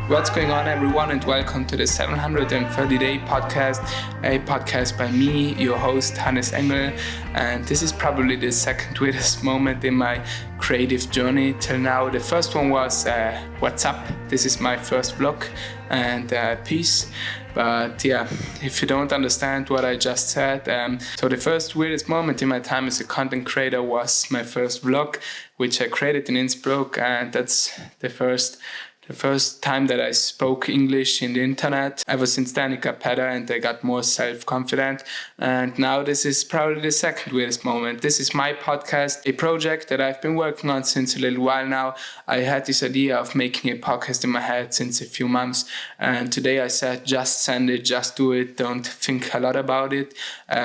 What's going on, everyone, and welcome to the 730-day podcast, a podcast by me, your host, hons.engl. And this is probably the second weirdest moment in my creative journey till now. The first one was, what's up? This is my first vlog, and peace. But yeah, if you don't understand what I just said, so the first weirdest moment in my time as a content creator was my first vlog, which I created in Innsbruck, and that's the first time that I spoke English in the internet. Ever since then it got better and I got more self-confident. And now this is probably the second weirdest moment. This is my podcast, a project that I've been working on since a little while now. I had this idea of making a podcast in my head since a few months. And today I said, just send it, just do it. Don't think a lot about it.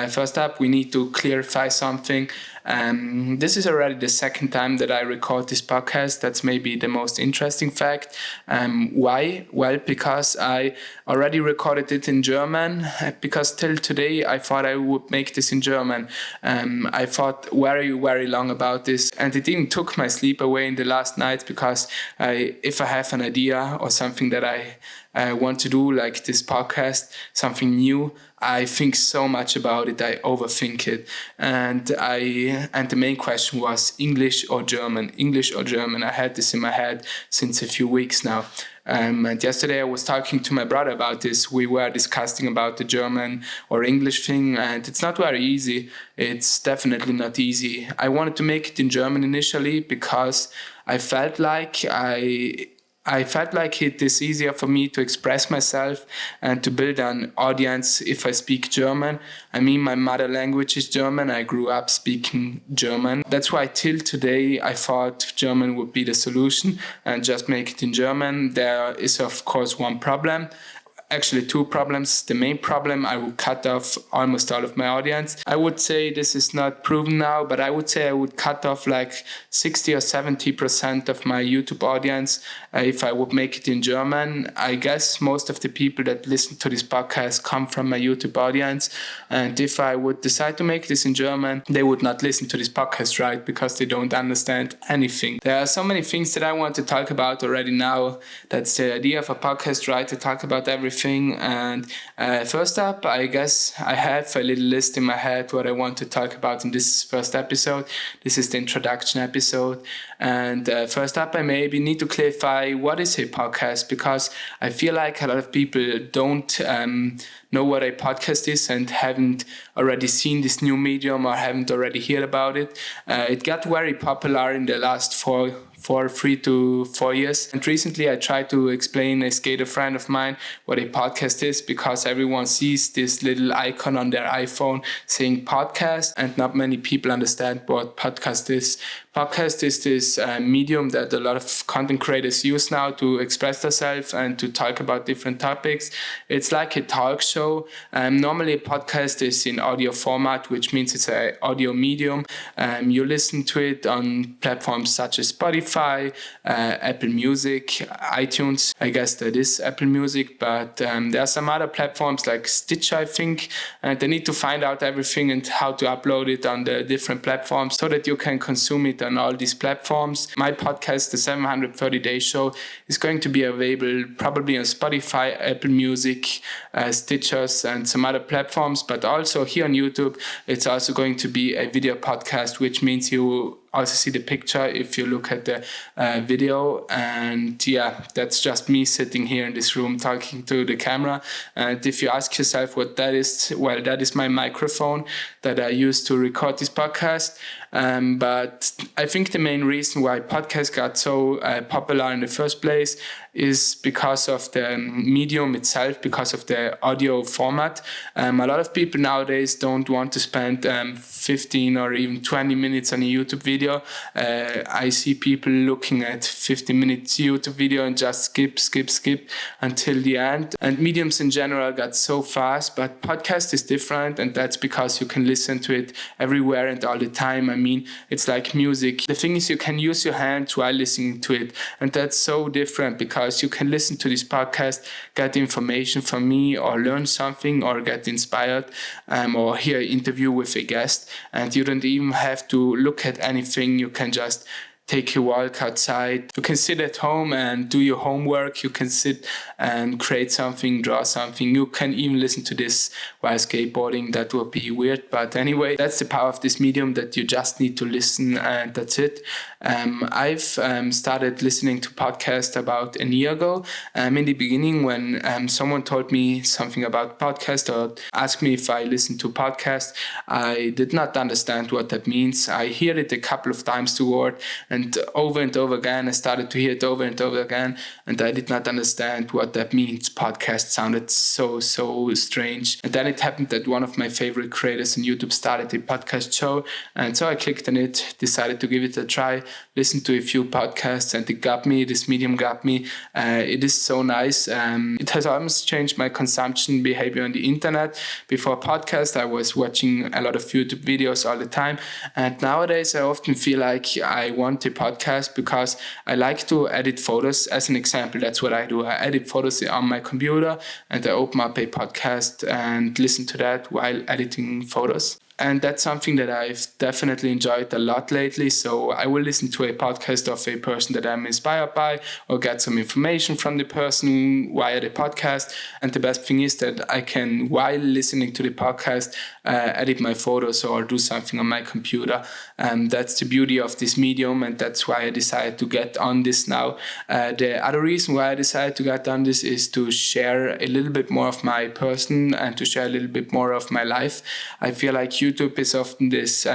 First up, we need to clarify something. This is already the second time that I record this podcast. That's maybe the most interesting fact. Why? Well, because I already recorded it in German, because till today I thought I would make this in German. I thought very, very long about this, and it even took my sleep away in the last nights, because if I have an idea or something that I want to do, like this podcast, something new, I think so much about it, I overthink it. And the main question was English or German. English or German. I had this in my head since a few weeks now. And yesterday I was talking to my brother about this. We were discussing about the German or English thing, and it's not very easy. It's definitely not easy. I wanted to make it in German initially because I felt like it is easier for me to express myself and to build an audience if I speak German. I mean, my mother language is German. I grew up speaking German. That's why till today I thought German would be the solution and just make it in German. There is, of course, one problem. Actually, two problems. The main problem, I would cut off almost all of my audience. I would say this is not proven now, but I would say I would cut off like 60 or 70% of my YouTube audience if I would make it in German. I guess most of the people that listen to this podcast come from my YouTube audience. And if I would decide to make this in German, they would not listen to this podcast, right? Because they don't understand anything. There are so many things that I want to talk about already now. That's the idea of a podcast, right? To talk about everything. And first up, I guess I have a little list in my head what I want to talk about in this first episode. This is the introduction episode. And first up, I maybe need to clarify what is a podcast, because I feel like a lot of people don't know what a podcast is and haven't already seen this new medium or haven't already heard about it. It got very popular in the last 3 to 4 years. And recently I tried to explain a skater friend of mine what a podcast is, because everyone sees this little icon on their iPhone saying podcast, and not many people understand what podcast is. Podcast is this medium that a lot of content creators use now to express themselves and to talk about different topics. It's like a talk show. Normally a podcast is in audio format, which means it's an audio medium. You listen to it on platforms such as Spotify, Apple Music, iTunes. I guess that is Apple Music, but there are some other platforms like Stitcher, I think. And they need to find out everything and how to upload it on the different platforms so that you can consume it on all these platforms. My podcast, the 730-day show, is going to be available probably on Spotify, Apple Music, Stitchers, and some other platforms, but also here on YouTube. It's also going to be a video podcast, which means you also see the picture if you look at the video. And yeah, that's just me sitting here in this room talking to the camera. And if you ask yourself what that is, well, that is my microphone that I use to record this podcast. But I think the main reason why podcasts got so popular in the first place is because of the medium itself, because of the audio format. A lot of people nowadays don't want to spend 15 or even 20 minutes on a YouTube video. I see people looking at 15 minutes YouTube video and just skip until the end. And mediums in general got so fast, but podcast is different, and that's because you can listen to it everywhere and all the time. I mean, it's like music. The thing is, you can use your hands while listening to it, and that's so different because you can listen to this podcast, get information from me, or learn something, or get inspired, or hear an interview with a guest, and you don't even have to look at anything. You can just take a walk outside. You can sit at home and do your homework. You can sit and create something, draw something. You can even listen to this while skateboarding. That would be weird. But anyway, that's the power of this medium, that you just need to listen and that's it. I've started listening to podcasts about a year ago. In the beginning, when someone told me something about podcast or asked me if I listen to podcasts, I did not understand what that means. I hear it a couple of times the word, and over again, I started to hear it over and over again, and I did not understand what that means. Podcast sounded so strange. And then it happened that one of my favorite creators on YouTube started a podcast show, and so I clicked on it, decided to give it a try, listened to a few podcasts, and it got me. This medium got me. It is so nice. It has almost changed my consumption behavior on the internet. Before podcast, I was watching a lot of YouTube videos all the time, and nowadays I often feel like I want a podcast because I like to edit photos. As an example, that's what I do. I edit photos on my computer, and I open up a podcast and listen to that while editing photos. And that's something that I've definitely enjoyed a lot lately. So I will listen to a podcast of a person that I'm inspired by, or get some information from the person via the podcast. And the best thing is that I can, while listening to the podcast, edit my photos or do something on my computer. That's the beauty of this medium, and that's why I decided to get on this now. The other reason why I decided to get on this is to share a little bit more of my person and to share a little bit more of my life. I feel like YouTube is often this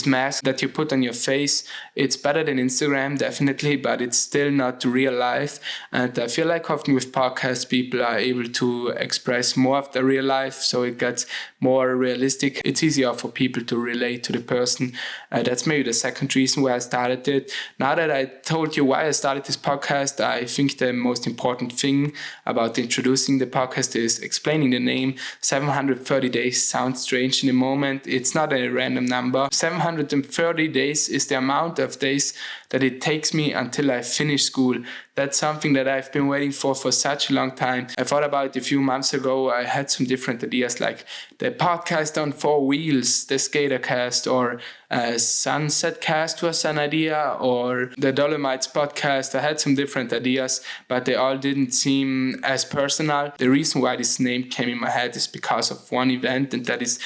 mask that you put on your face. It's better than Instagram, definitely, but it's still not real life. And I feel like often with podcasts, people are able to express more of their real life, so it gets more realistic. It's easier for people to relate to the person. That's maybe the second reason why I started it. Now that I told you why I started this podcast, I think the most important thing about introducing the podcast is explaining the name. 730 days sounds strange in the moment. It's not a random number. 730 days is the amount of days that it takes me until I finish school. That's something that I've been waiting for such a long time. I thought about it a few months ago. I had some different ideas, like the podcast on 4 wheels, the Skatercast, or Sunset Cast was an idea, or the Dolomites podcast. I had some different ideas, but they all didn't seem as personal. The reason why this name came in my head is because of one event, and that is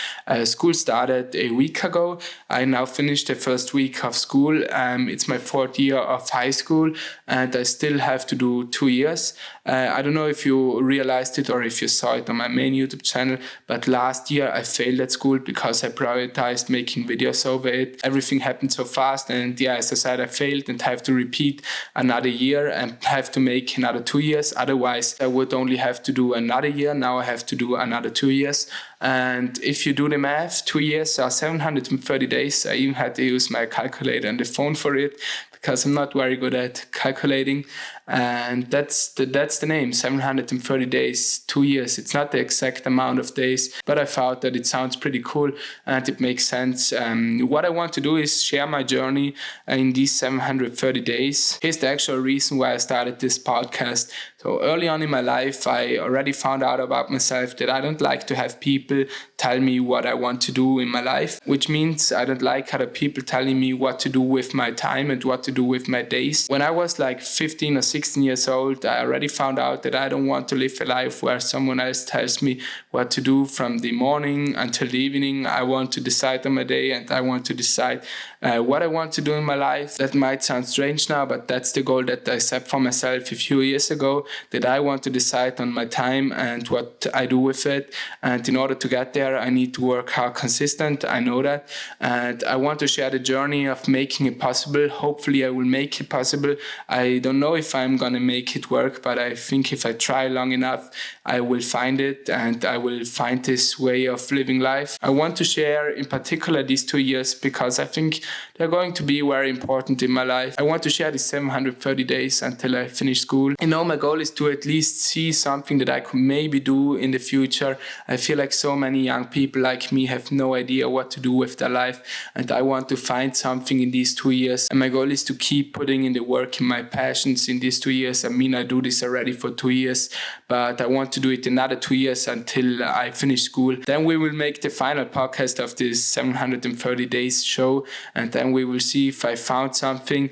school started a week ago. I now finished the first week of school. It's my 4th year of high school, and I still have to do 2 years. I don't know if you realized it or if you saw it on my main YouTube channel, but last year I failed at school because I prioritized making videos over it. Everything happened so fast, and as I said, I failed and have to repeat another year and have to make another 2 years. Otherwise, I would only have to do another year. Now I have to do another 2 years. And if you do the math, 2 years are 730 days. I even had to use my calculator on the phone for it, because I'm not very good at calculating. And that's the name, 730 days, 2 years. It's not the exact amount of days, but I thought that it sounds pretty cool and it makes sense. What I want to do is share my journey in these 730 days. Here's the actual reason why I started this podcast. So early on in my life, I already found out about myself that I don't like to have people tell me what I want to do in my life, which means I don't like other people telling me what to do with my time and what to do with my days. When I was like 15 or 16 years old, I already found out that I don't want to live a life where someone else tells me what to do from the morning until the evening. I want to decide on my day, and I want to decide what I want to do in my life. That might sound strange now, but that's the goal that I set for myself a few years ago, that I want to decide on my time and what I do with it. And in order to get there, I need to work hard, consistent. I know that. And I want to share the journey of making it possible. Hopefully I will make it possible. I don't know if I'm going to make it work, but I think if I try long enough, I will find it, and I will find this way of living life. I want to share in particular these 2 years because I think they're going to be very important in my life. I want to share these 730 days until I finish school. My goal is to at least see something that I could maybe do in the future. I feel like so many young people like me have no idea what to do with their life, and I want to find something in these 2 years. And my goal is to keep putting in the work in my passions in these 2 years. I mean, I do this already for 2 years, but I want to do it another 2 years until I finish school. Then we will make the final podcast of this 730 days show, and then we will see if I found something.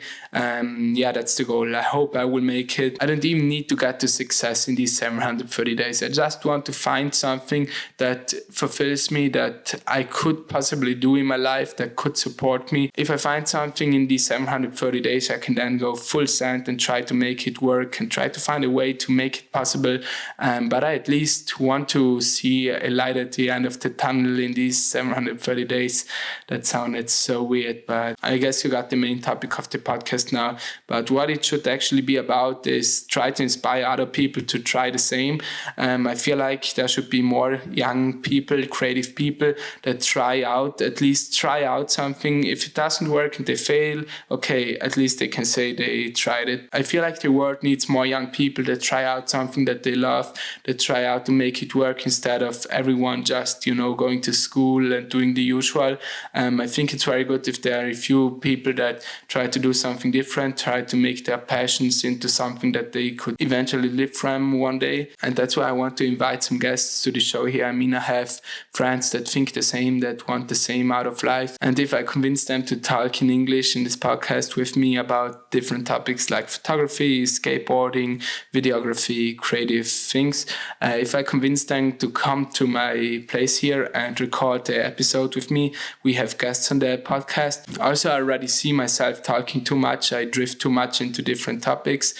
That's the goal. I hope I will make it. I don't even need to get to success in these 730 days. I just want to find something that fulfills me, that I could possibly do in my life, that could support me. If I find something in these 730 days, I can then go full send and try to make it work and try to find a way to make it possible. But I at least want to see a light at the end of the tunnel in these 730 days. That sounded so weird, but I guess you got the main topic of the podcast now. But what it should actually be about is try to inspire other people to try the same. I feel like there should be more young people, creative people that at least try out something. If it doesn't work and they fail, okay, at least they can say they tried it. I feel like the world needs more young people that try out something that they love, that try out to make it work instead of everyone just, going to school and doing the usual. I think it's very good if there are a few people that try to do something different, try to make their passions into something that they could eventually live from one day. And that's why I want to invite some guests to the show here. I mean, I have friends that think the same, that want the same out of life. And if I convince them to talk in English in this podcast with me about different topics like photography, skateboarding, videography, creative things, if I convince them to come to my place here and record the episode with me, we have guests on the podcast. Also, I already see myself talking too much. I drift too much into different topics.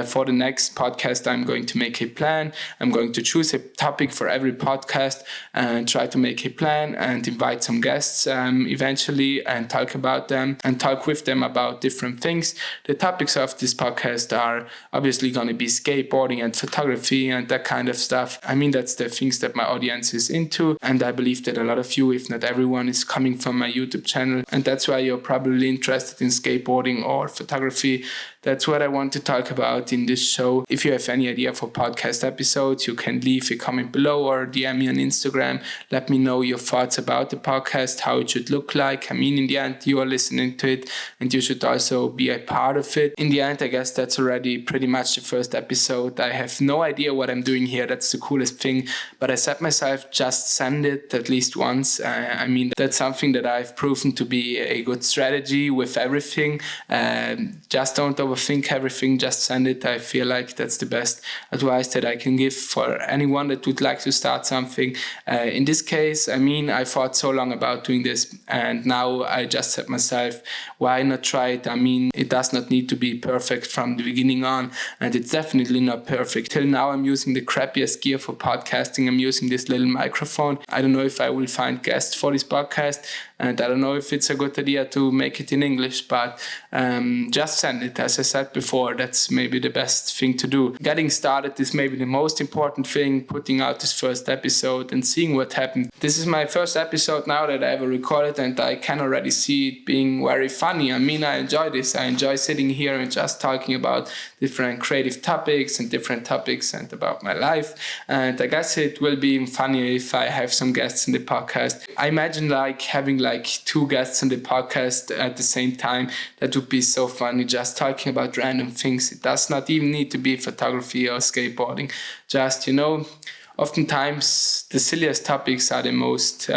For the next podcast, I'm going to make a plan. I'm going to choose a topic for every podcast and try to make a plan and invite some guests eventually and talk about them and talk with them about different things. The topics of this podcast are obviously going to be skateboarding and photography and that kind of stuff. I mean, that's the things that my audience is into, and I believe that a lot of you, if not everyone, is coming from my YouTube channel, and that's why you're probably interested in skateboarding or photography. That's what I want to talk about in this show. If you have any idea for podcast episodes, you can leave a comment below or DM me on Instagram. Let me know your thoughts about the podcast, how it should look like. I mean, in the end, you are listening to it and you should also be a part of it. In the end, I guess that's already pretty much the first episode. I have no idea what I'm doing here. That's the coolest thing. But I said myself, just send it at least once. I mean, that's something that I've proven to be a good strategy with everything. Just don't overthink everything, just send it. I feel like that's the best advice that I can give for anyone that would like to start something. In this case, I mean, I thought so long about doing this and now I just said myself, why not try it? I mean, it does not need to be perfect from the beginning on, and it's definitely not perfect. Till now, I'm using the crappiest gear for podcasting. I'm using this little microphone. I don't know if I will find guests for this podcast, and I don't know if it's a good idea to make it in English, but just send it. As I said before, that's maybe the best thing to do. Getting started is maybe the most important thing, putting out this first episode and seeing what happens. This is my first episode now that I ever recorded, and I can already see it being very funny. I mean, I enjoy this. I enjoy sitting here and just talking about different creative topics and about my life. And I guess it will be even funnier if I have some guests in the podcast. I imagine having 2 guests on the podcast at the same time. That would be so funny, just talking about random things. It does not even need to be photography or skateboarding. Just, oftentimes the silliest topics are the most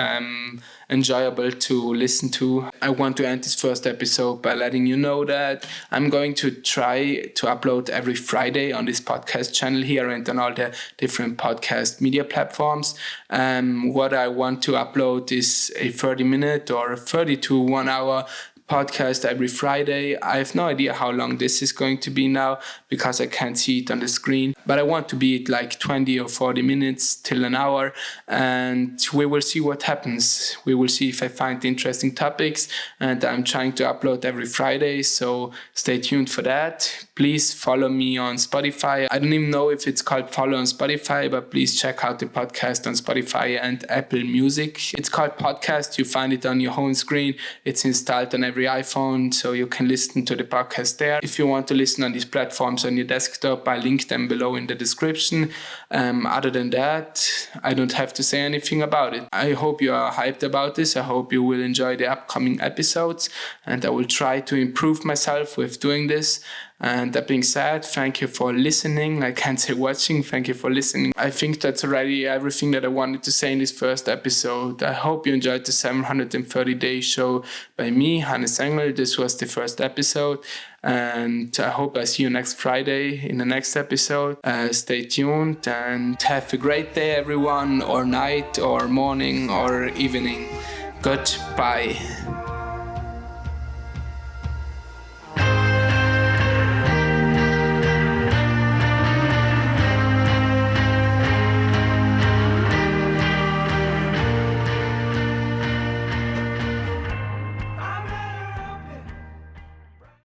enjoyable to listen to. I want to end this first episode by letting you know that I'm going to try to upload every Friday on this podcast channel here and on all the different podcast media platforms. What I want to upload is a 30-minute or 30 to 1 hour podcast every Friday. I have no idea how long this is going to be now because I can't see it on the screen, but I want to be at 20 or 40 minutes till an hour, and we will see what happens. We will see if I find interesting topics, and I'm trying to upload every Friday, so stay tuned for that. Please follow me on Spotify. I don't even know if it's called follow on Spotify, but please check out the podcast on Spotify and Apple Music. It's called Podcast. You find it on your home screen. It's installed on every iPhone, so you can listen to the podcast there. If you want to listen on these platforms on your desktop, I link them below in the description. Other than that, I don't have to say anything about it. I hope you are hyped about this. I hope you will enjoy the upcoming episodes, and I will try to improve myself with doing this. And that being said, thank you for listening. I can't say watching. Thank you for listening. I think that's already everything that I wanted to say in this first episode. I hope you enjoyed the 730-day show by me, hons.engl. This was the first episode. And I hope I see you next Friday in the next episode. Stay tuned and have a great day, everyone, or night, or morning, or evening. Goodbye.